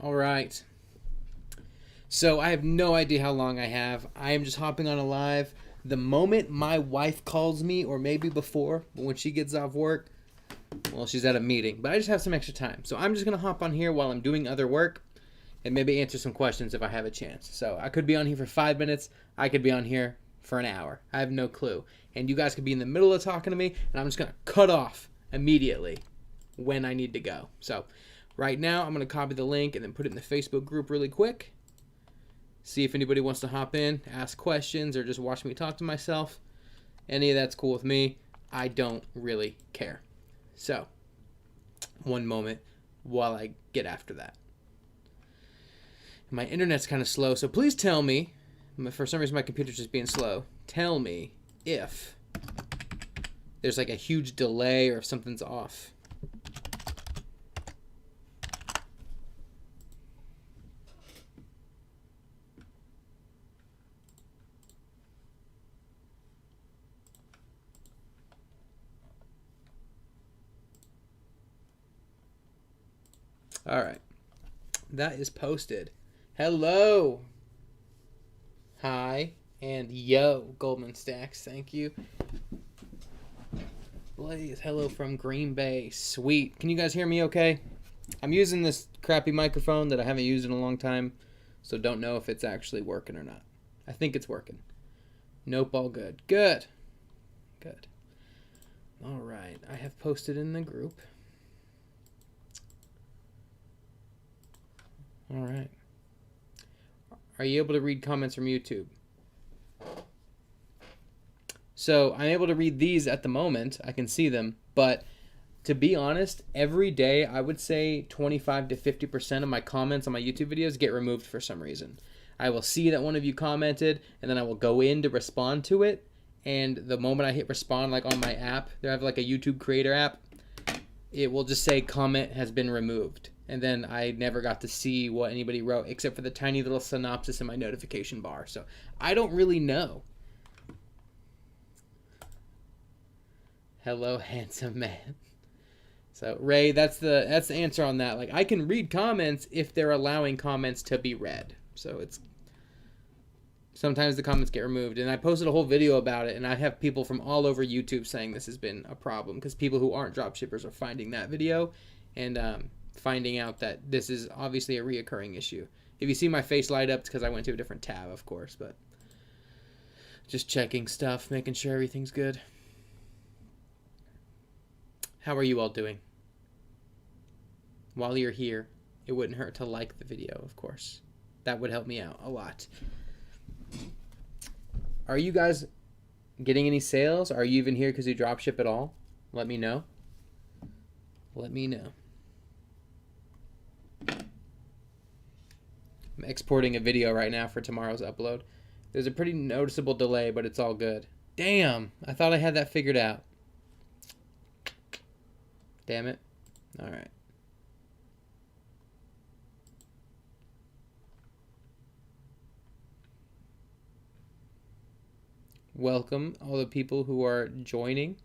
All right. So I have no idea how long I have. I am just hopping on a live. The moment my wife calls me, or maybe before, but when she gets off work, well, she's at a meeting. But I just have some extra time. So I'm just going to hop on here while I'm doing other work and maybe answer some questions if I have a chance. So I could be on here for 5 minutes. I could be on here for an hour. I have no clue. And you guys could be in the middle of talking to me, and I'm just going to cut off immediately when I need to go. So right now, I'm going to copy the link and then put it in the Facebook group really quick. See if anybody wants to hop in, ask questions, or just watch me talk to myself. Any of that's cool with me. I don't really care. So, one moment while I get after that. My internet's kind of slow, so please tell me, for some reason my computer's just being slow, tell me if there's like a huge delay or if something's off. All right. That is posted. Hello. Hi. And yo, Goldman Sachs. Thank you. Blaze, hello from Green Bay. Sweet. Can you guys hear me okay? I'm using this crappy microphone that I haven't used in a long time, so don't know if it's actually working or not. I think it's working. Nope, all good. Good. Good. All right. I have posted in the group. All right. Are you able to read comments from YouTube? So I'm able to read these at the moment. I can see them. But to be honest, every day I would say 25 to 50% of my comments on my YouTube videos get removed for some reason. I will see that one of you commented, and then I will go in to respond to it. And the moment I hit respond, like on my app, I have like a YouTube creator app, it will just say comment has been removed. And then I never got to see what anybody wrote except for the tiny little synopsis in my notification bar. So I don't really know. Hello, handsome man. So Ray, that's the answer on that. Like I can read comments if they're allowing comments to be read. So it's sometimes the comments get removed. And I posted a whole video about it, and I have people from all over YouTube saying this has been a problem because people who aren't dropshippers are finding that video and finding out that this is obviously a reoccurring issue. If you see my face light up, it's because I went to a different tab, of course, but just checking stuff, making sure everything's good. How are you all doing? While you're here, it wouldn't hurt to like the video, of course. That would help me out a lot. Are you guys getting any sales? Are you even here because you dropship at all? Let me know. Let me know. I'm exporting a video right now for tomorrow's upload. There's a pretty noticeable delay, but it's all good. Damn, I thought I had that figured out. Damn it. All right. Welcome, all the people who are joining.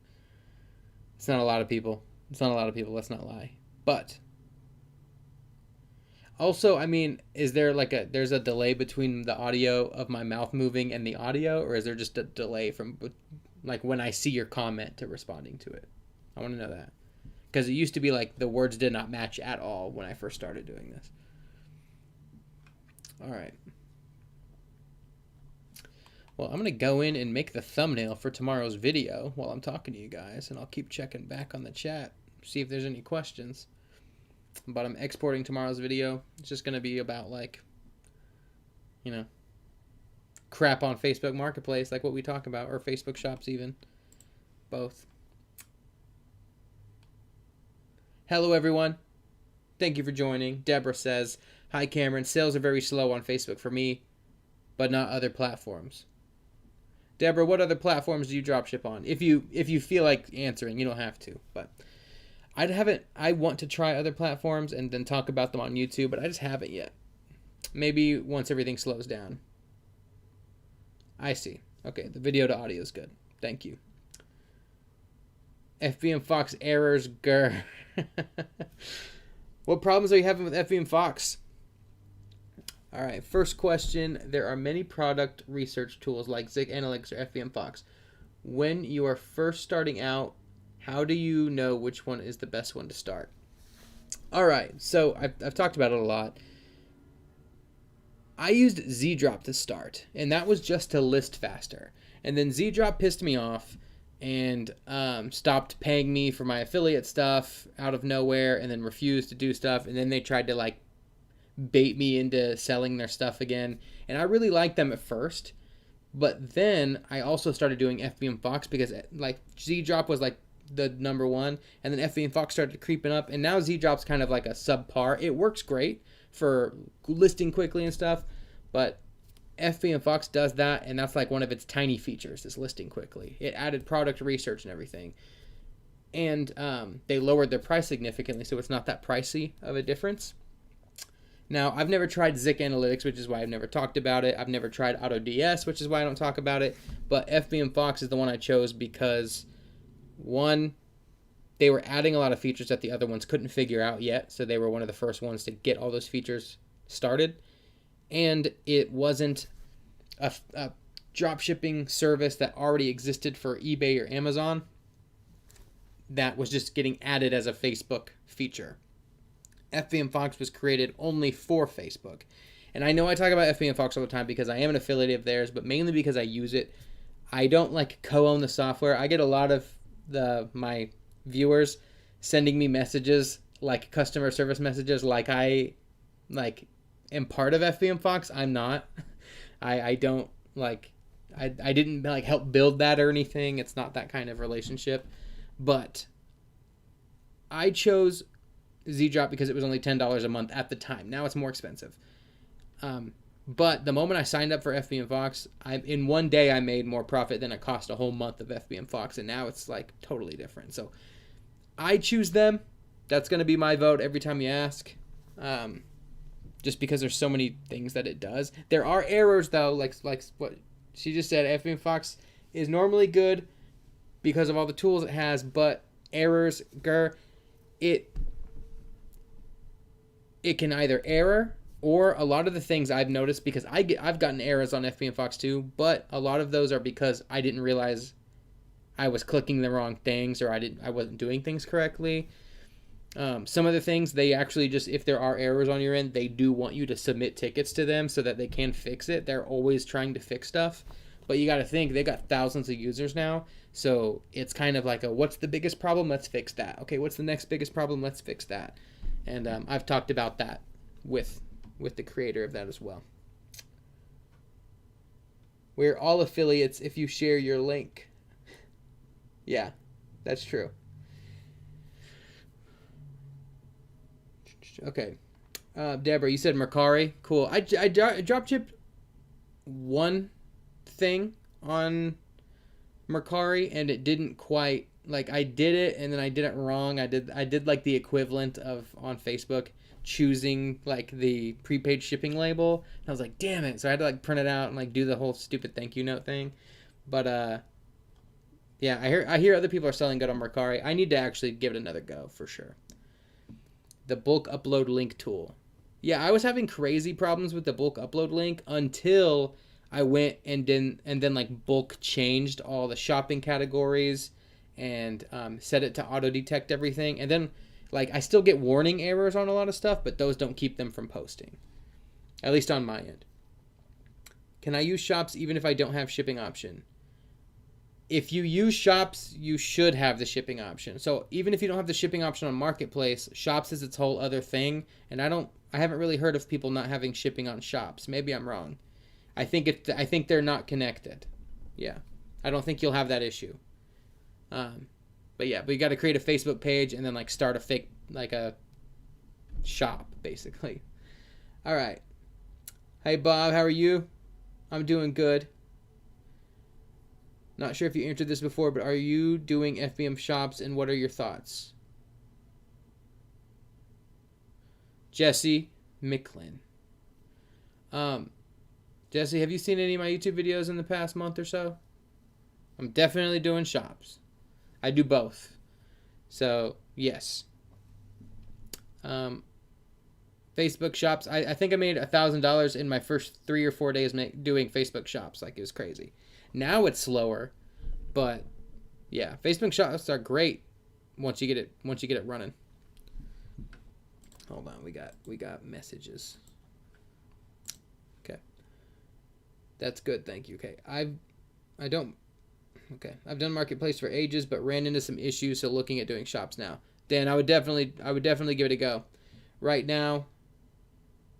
It's not a lot of people. It's not a lot of people, let's not lie. But also, I mean, is there like there's a delay between the audio of my mouth moving and the audio, or is there just a delay from like when I see your comment to responding to it? I want to know that. Because it used to be like the words did not match at all when I first started doing this. All right. Well, I'm going to go in and make the thumbnail for tomorrow's video while I'm talking to you guys, and I'll keep checking back on the chat, see if there's any questions. But I'm exporting tomorrow's video. It's just going to be about, like, you know, crap on Facebook Marketplace, like what we talk about, or Facebook Shops even. Both. Hello, everyone. Thank you for joining. Deborah says, hi, Cameron. Sales are very slow on Facebook for me, but not other platforms. Deborah, what other platforms do you dropship on? If you feel like answering, you don't have to. But I want to try other platforms and then talk about them on YouTube, but I just haven't yet. Maybe once everything slows down. I see. Okay, the video to audio is good. Thank you. FBM Fox errors, grr. What problems are you having with FBM Fox? All right, first question. There are many product research tools like Zig Analytics or FBM Fox. When you are first starting out, how do you know which one is the best one to start? All right, so I've talked about it a lot. I used ZDrop to start, and that was just to list faster. And then ZDrop pissed me off and stopped paying me for my affiliate stuff out of nowhere, and then refused to do stuff. And then they tried to like bait me into selling their stuff again. And I really liked them at first, but then I also started doing FBM Fox because like ZDrop was like the number one, and then FBM Fox started creeping up, and now ZDrop's kind of like a subpar. It works great for listing quickly and stuff, but FBM Fox does that, and that's like one of its tiny features is listing quickly. It added product research and everything, and they lowered their price significantly, so it's not that pricey of a difference. Now, I've never tried Zik Analytics, which is why I've never talked about it. I've never tried AutoDS, which is why I don't talk about it. But FBM Fox is the one I chose because, one, they were adding a lot of features that the other ones couldn't figure out yet. So they were one of the first ones to get all those features started. And it wasn't a dropshipping service that already existed for eBay or Amazon. That was just getting added as a Facebook feature. FBM Fox was created only for Facebook. And I know I talk about FBM Fox all the time because I am an affiliate of theirs, but mainly because I use it. I don't like co-own the software. I get a lot of my viewers sending me messages, like customer service messages, like I am part of FBM Fox. I'm not. I don't like I didn't like help build that or anything. It's not that kind of relationship. But I chose ZDrop because it was only $10 a month at the time. Now it's more expensive. But the moment I signed up for FBM Fox, in one day I made more profit than it cost a whole month of FBM Fox, and now it's like totally different. So I choose them. That's going to be my vote every time you ask. Just because there's so many things that it does. There are errors though, like what she just said. FBM Fox is normally good because of all the tools it has, but errors, it can either error, or a lot of the things I've noticed, because I've gotten errors on FBM Fox too, but a lot of those are because I didn't realize I was clicking the wrong things, or I wasn't doing things correctly. Some of the things, they actually just, if there are errors on your end, they do want you to submit tickets to them so that they can fix it. They're always trying to fix stuff, but you got to think they got thousands of users now, so it's kind of like what's the biggest problem? Let's fix that. Okay, what's the next biggest problem? Let's fix that. And I've talked about that with the creator of that as well. We're all affiliates if you share your link. Yeah, that's true. Okay. Deborah, you said Mercari. Cool. I dropshipped one thing on Mercari, and it didn't quite, like, I did it and then I did it wrong. I did like the equivalent of on Facebook choosing like the prepaid shipping label. And I was like, damn it. So I had to like print it out and like do the whole stupid thank you note thing. But yeah, I hear other people are selling good on Mercari. I need to actually give it another go for sure. The bulk upload link tool. Yeah, I was having crazy problems with the bulk upload link until I went and then like bulk changed all the shopping categories and set it to auto detect everything. And then like I still get warning errors on a lot of stuff, but those don't keep them from posting, at least on my end. Can I use shops even if I don't have shipping option? If you use shops, you should have the shipping option. So even if you don't have the shipping option on Marketplace, shops is its whole other thing. And I haven't really heard of people not having shipping on shops. Maybe I'm wrong. I think they're not connected. Yeah, I don't think you'll have that issue. But yeah, but you got to create a Facebook page and then like start a fake, like a shop basically. All right. Hey Bob, how are you? I'm doing good. Not sure if you answered this before, but are you doing FBM shops and what are your thoughts? Jesse Micklin. Jesse, have you seen any of my YouTube videos in the past month or so? I'm definitely doing shops. I do both. So, yes. Facebook shops. I think I made $1,000 in my first 3 or 4 days doing Facebook shops. Like, it was crazy. Now it's slower, but yeah, Facebook shops are great once you get it running. Hold on, we got messages. Okay, that's good. Thank you. Okay, I've done marketplace for ages, but ran into some issues, so looking at doing shops now. Dan, I would definitely give it a go. Right now,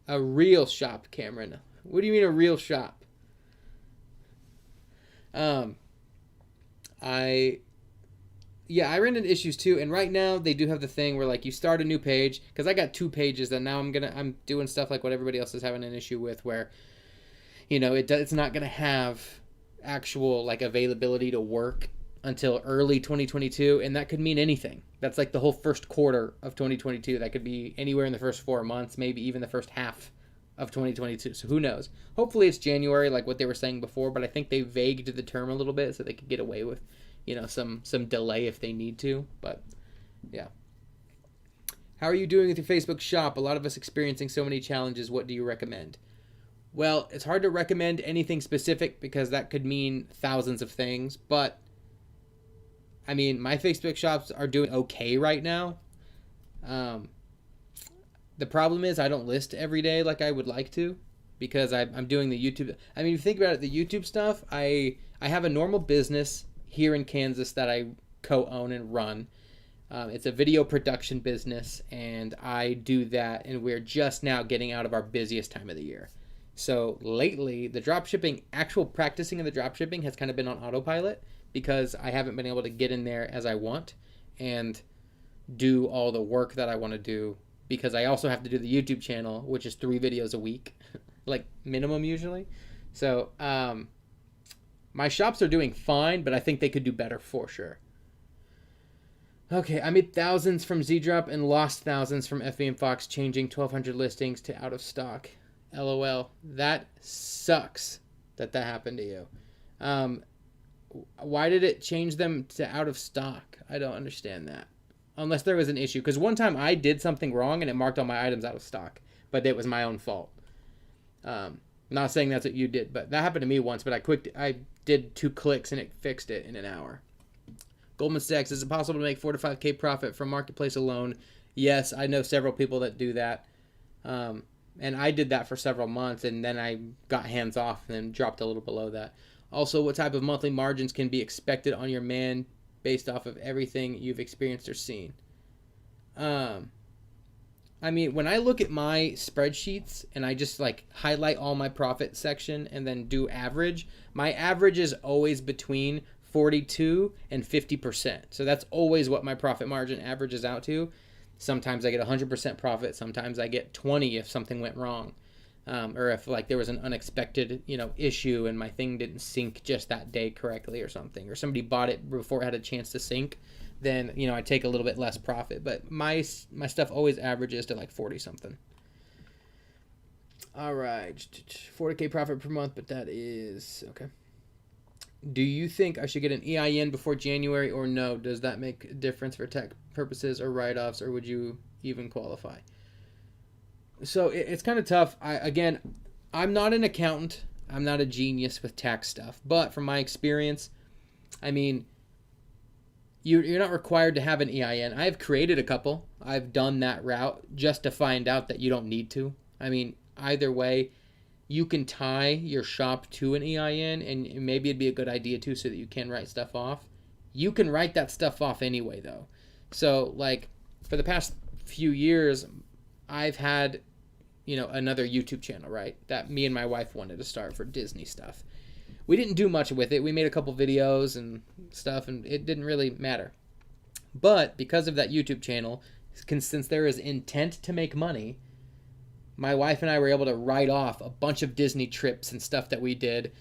a real shop, Cameron. What do you mean a real shop? I ran into issues too, and right now they do have the thing where, like, you start a new page, because I got 2 pages, and now I'm doing stuff like what everybody else is having an issue with, where, it's not gonna have actual, like, availability to work until early 2022, and that could mean anything. That's like the whole first quarter of 2022. That could be anywhere in the first 4 months, maybe even the first half of 2022. So who knows? Hopefully it's January, like what they were saying before, but I think they vagued the term a little bit so they could get away with, some delay if they need to. But yeah. How are you doing with your Facebook shop? A lot of us experiencing so many challenges. What do you recommend? Well, it's hard to recommend anything specific because that could mean thousands of things, but I mean, my Facebook shops are doing okay right now. The problem is I don't list every day like I would like to, because I'm doing the YouTube. I mean, if you think about it, the YouTube stuff, I have a normal business here in Kansas that I co-own and run. It's a video production business, and I do that, and we're just now getting out of our busiest time of the year. So lately, the dropshipping, actual practicing of the dropshipping has kind of been on autopilot, because I haven't been able to get in there as I want and do all the work that I want to do, because I also have to do the YouTube channel, which is 3 videos a week, like minimum usually. So my shops are doing fine, but I think they could do better for sure. Okay, I made thousands from Z-Drop and lost thousands from FB and Fox, changing 1,200 listings to out of stock. LOL. That sucks that happened to you. Why did it change them to out of stock? I don't understand that. Unless there was an issue. Because one time I did something wrong and it marked all my items out of stock. But it was my own fault. Not saying that's what you did, but that happened to me once. But I did 2 clicks and it fixed it in an hour. Goldman Sachs, is it possible to make 4 to 5K profit from marketplace alone? Yes, I know several people that do that. And I did that for several months, and then I got hands off and then dropped a little below that. Also, what type of monthly margins can be expected on your man based off of everything you've experienced or seen? I mean, when I look at my spreadsheets and I just like highlight all my profit section and then do average, my average is always between 42 and 50%. So that's always what my profit margin averages out to. Sometimes I get 100% profit. Sometimes I get 20 if something went wrong. Or if like there was an unexpected, issue and my thing didn't sync just that day correctly or something, or somebody bought it before it had a chance to sync, then, I take a little bit less profit. But my stuff always averages to like 40 something. All right. 40K profit per month, but that is okay. Do you think I should get an EIN before January or no? Does that make a difference for tax purposes or write-offs, or would you even qualify? So it's kind of tough. I'm not an accountant. I'm not a genius with tax stuff. But from my experience, I mean, you're not required to have an EIN. I've created a couple. I've done that route just to find out that you don't need to. I mean, either way, you can tie your shop to an EIN, and maybe it'd be a good idea too, so that you can write stuff off. You can write that stuff off anyway, though. So, like, for the past few years, I've had, another YouTube channel, right, that me and my wife wanted to start for Disney stuff. We didn't do much with it. We made a couple videos and stuff, and it didn't really matter. But because of that YouTube channel, since there is intent to make money, my wife and I were able to write off a bunch of Disney trips and stuff that we did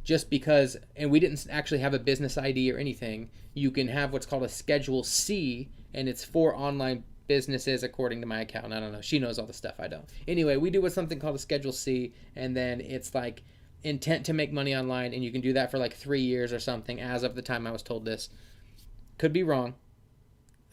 just because, and we didn't actually have a business ID or anything. You can have what's called a Schedule C, and it's for online businesses according to my account. I don't know. She knows all the stuff I don't. Anyway, we do something called a Schedule C, and then it's like intent to make money online, and you can do that for like 3 years or something as of the time I was told this. Could be wrong.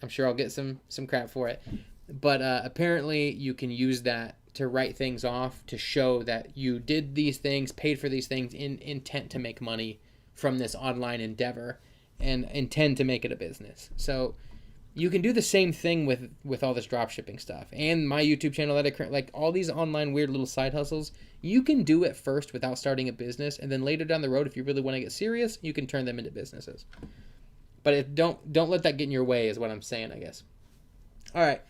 I'm sure I'll get some crap for it. But apparently you can use that to write things off to show that you did these things, paid for these things in intent to make money from this online endeavor and intend to make it a business. So you can do the same thing with all this dropshipping stuff and my YouTube channel like all these online weird little side hustles. You can do it first without starting a business, and then later down the road, if you really want to get serious, you can turn them into businesses. But don't let that get in your way is what I'm saying, I guess. All right.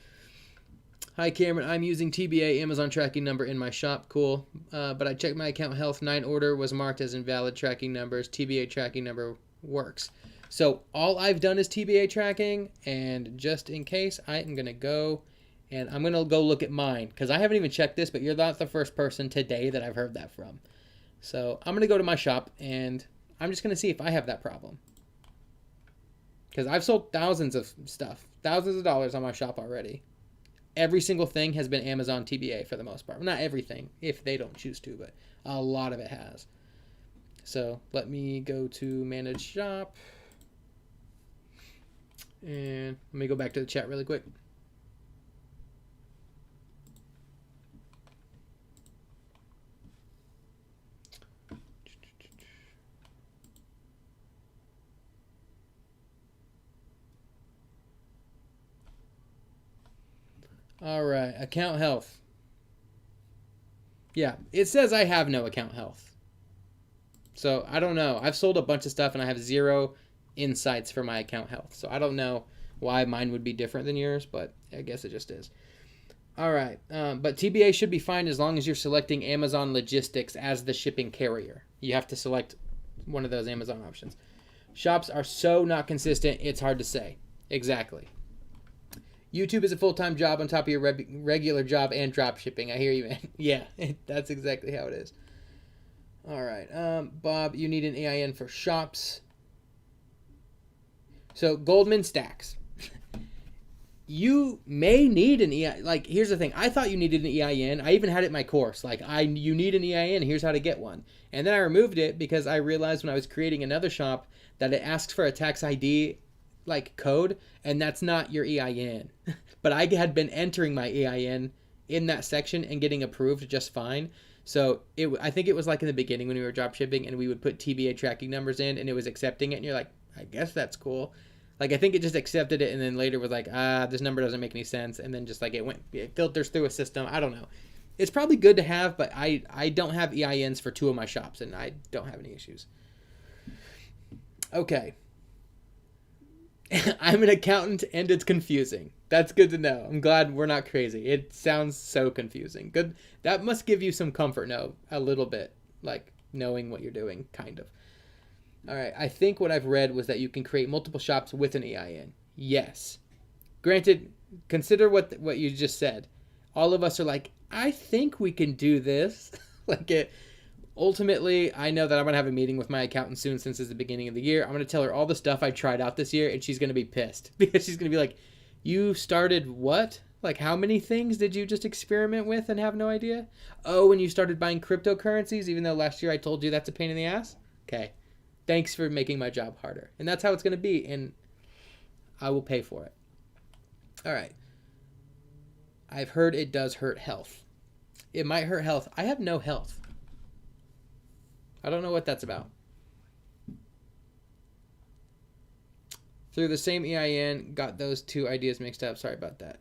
Hi, Cameron. I'm using TBA Amazon tracking number in my shop. Cool. But I checked my account health. 9 order was marked as invalid tracking numbers. TBA tracking number works. So all I've done is TBA tracking, and just in case, I am going to go and I'm going to go look at mine because I haven't even checked this, but you're not the first person today that I've heard that from. So I'm going to go to my shop and I'm just going to see if I have that problem. Because I've sold thousands of stuff, thousands of dollars on my shop already. Every single thing has been Amazon TBA for the most part. Well, not everything, if they don't choose to, but a lot of it has. So let me go to Manage Shop. And let me go back to the chat really quick. All right, account health. Yeah, it says I have no account health. So I don't know. I've sold a bunch of stuff and I have 0 insights for my account health. So I don't know why mine would be different than yours, but I guess it just is. All right, but TBA should be fine as long as you're selecting Amazon Logistics as the shipping carrier. You have to select one of those Amazon options. Shops are so not consistent, it's hard to say. Exactly. YouTube is a full-time job on top of your regular job and drop shipping. I hear you, man. Yeah, that's exactly how it is. All right. Bob, you need an EIN for shops. So Goldman Sachs. You may need an EIN. Like, here's the thing. I thought you needed an EIN. I even had it in my course. Like, you need an EIN. Here's how to get one. And then I removed it because I realized when I was creating another shop that it asks for a tax ID like code, and that's not your EIN. But I had been entering my EIN in that section and getting approved just fine. So I think it was like in the beginning when we were drop shipping and we would put TBA tracking numbers in and it was accepting it and you're like, I guess that's cool. Like, I think it just accepted it and then later was like, this number doesn't make any sense. And then just like it filters through a system. I don't know. It's probably good to have, but I don't have EINs for 2 of my shops and I don't have any issues. Okay. I'm an accountant and it's confusing. That's good to know. I'm glad we're not crazy. It sounds so confusing. Good. That must give you some comfort, no, a little bit, like knowing what you're doing, kind of. All right. I think what I've read was that you can create multiple shops with an EIN. Yes. Granted, consider what you just said. All of us are like, I think we can do this. Ultimately, I know that I'm going to have a meeting with my accountant soon since it's the beginning of the year. I'm going to tell her all the stuff I tried out this year, and she's going to be pissed. Because she's going to be like, you started what? Like, how many things did you just experiment with and have no idea? Oh, and you started buying cryptocurrencies, even though last year I told you that's a pain in the ass? Okay. Thanks for making my job harder. And that's how it's going to be, and I will pay for it. All right. I've heard it does hurt health. It might hurt health. I have no health. I don't know what that's about. Through the same EIN, got those 2 ideas mixed up. Sorry about that.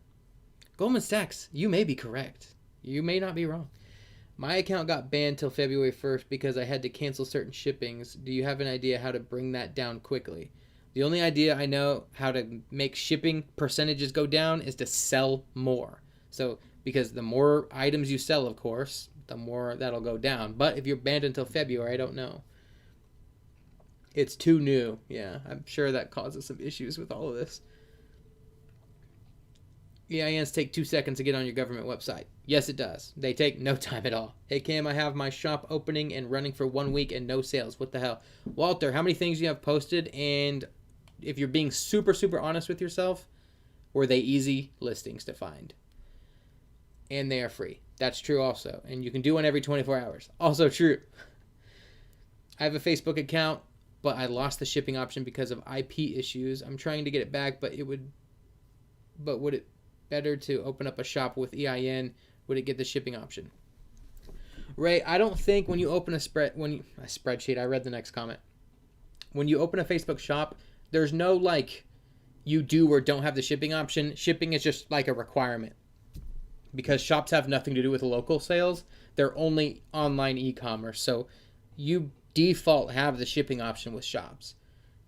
Goldman Sachs, you may be correct. You may not be wrong. My account got banned till February 1st because I had to cancel certain shippings. Do you have an idea how to bring that down quickly? The only idea I know how to make shipping percentages go down is to sell more. So, because the more items you sell, of course, the more that'll go down. But if you're banned until February, I don't know. It's too new. Yeah, I'm sure that causes some issues with all of this. EINs take 2 seconds to get on your government website. Yes, it does. They take no time at all. Hey, Cam, I have my shop opening and running for 1 week and no sales. What the hell? Walter, how many things do you have posted? And if you're being super, super honest with yourself, were they easy listings to find? And they are free. That's true also. And you can do one every 24 hours. Also true. I have a Facebook account, but I lost the shipping option because of IP issues. I'm trying to get it back, but would it better to open up a shop with EIN would it get the shipping option? Ray, I don't think when you open a spreadsheet, I read the next comment. When you open a Facebook shop, there's no like you do or don't have the shipping option. Shipping is just like a requirement. Because shops have nothing to do with local sales. They're only online e-commerce. So you default have the shipping option with shops.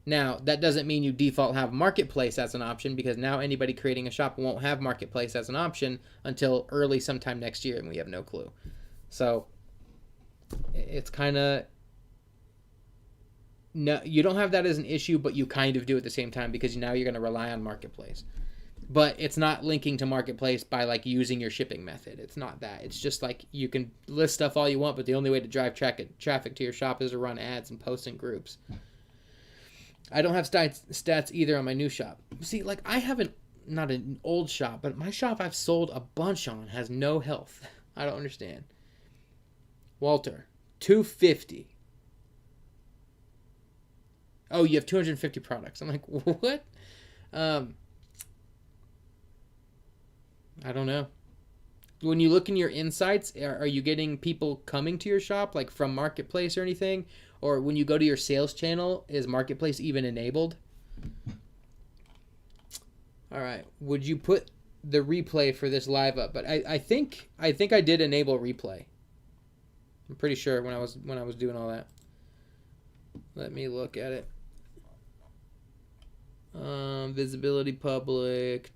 Now, that doesn't mean you default have Marketplace as an option, because now anybody creating a shop won't have Marketplace as an option until early sometime next year, and we have no clue. So it's kind of... No, you don't have that as an issue, but you kind of do at the same time, because now you're going to rely on Marketplace. But it's not linking to Marketplace by like using your shipping method. It's not that. It's just like you can list stuff all you want, but the only way to drive traffic to your shop is to run ads and post in groups. I don't have stats either on my new shop. See, like I have not an old shop, but my shop I've sold a bunch on has no health. I don't understand. Walter, 250. Oh, you have 250 products. I'm like, what? I don't know. When you look in your insights, are you getting people coming to your shop like from Marketplace or anything? Or when you go to your sales channel, is Marketplace even enabled? All right. Would you put the replay for this live up? But I think I did enable replay. I'm pretty sure when I was doing all that. Let me look at it. Visibility public.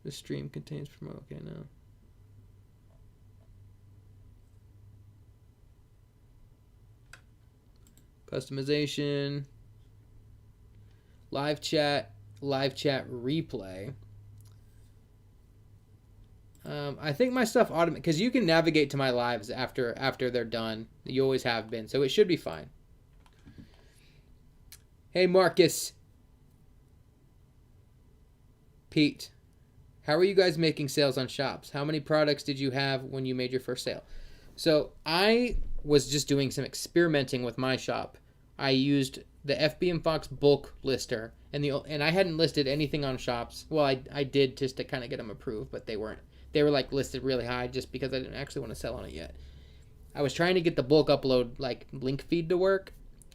The stream contains promote. Okay, no. Customization. Live chat replay. I think my stuff automatic, because you can navigate to my lives after they're done. You always have been, so it should be fine. Hey Marcus. Pete. How are you guys making sales on shops? How many products did you have when you made your first sale? So I was just doing some experimenting with my shop. I used the FBM Fox bulk lister, and I hadn't listed anything on shops. Well, I did just to kind of get them approved, but they weren't. They were like listed really high just because I didn't actually want to sell on it yet. I was trying to get the bulk upload like link feed to work,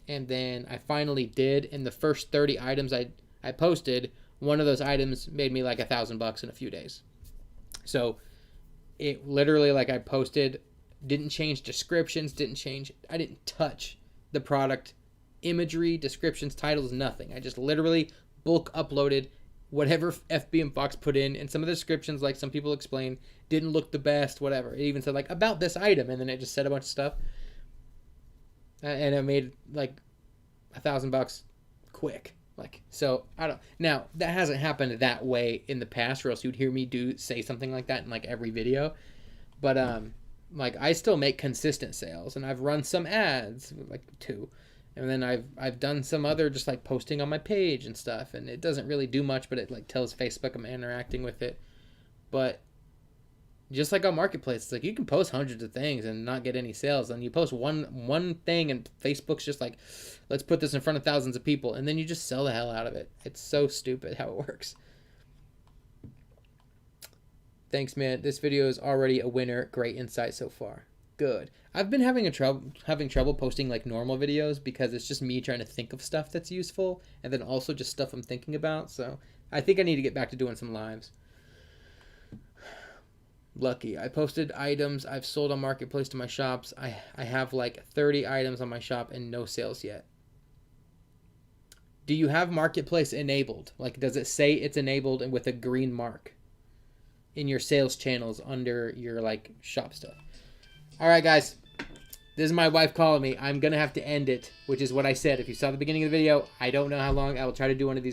and then I finally did. And the first 30 items I posted, one of those items made me like $1,000 in a few days. So it literally, like I posted, didn't change descriptions, I didn't touch the product imagery, descriptions, titles, nothing. I just literally bulk uploaded whatever FBM Fox put in, and some of the descriptions, like some people explained, didn't look the best, whatever. It even said like about this item, and then it just said a bunch of stuff. And it made like $1,000 quick. Like, so I don't, now that hasn't happened that way in the past, or else you'd hear me say something like that in like every video. But like I still make consistent sales, and I've run some ads, like 2, and then I've done some other just like posting on my page and stuff, and it doesn't really do much, but it like tells Facebook I'm interacting with it. But just like on Marketplace, it's like you can post hundreds of things and not get any sales, and you post one thing and Facebook's just like, let's put this in front of thousands of people, and then you just sell the hell out of it. It's so stupid how it works. Thanks, man. This video is already a winner. Great insight so far. Good. I've been having trouble posting like normal videos because it's just me trying to think of stuff that's useful, and then also just stuff I'm thinking about. So I think I need to get back to doing some lives. Lucky. I posted items I've sold on Marketplace to my shops. I have like 30 items on my shop and no sales yet. Do you have Marketplace enabled? Like, does it say it's enabled and with a green mark in your sales channels under your like shop stuff? All right, guys. This is my wife calling me. I'm going to have to end it, which is what I said. If you saw the beginning of the video, I don't know how long. I will try to do one of these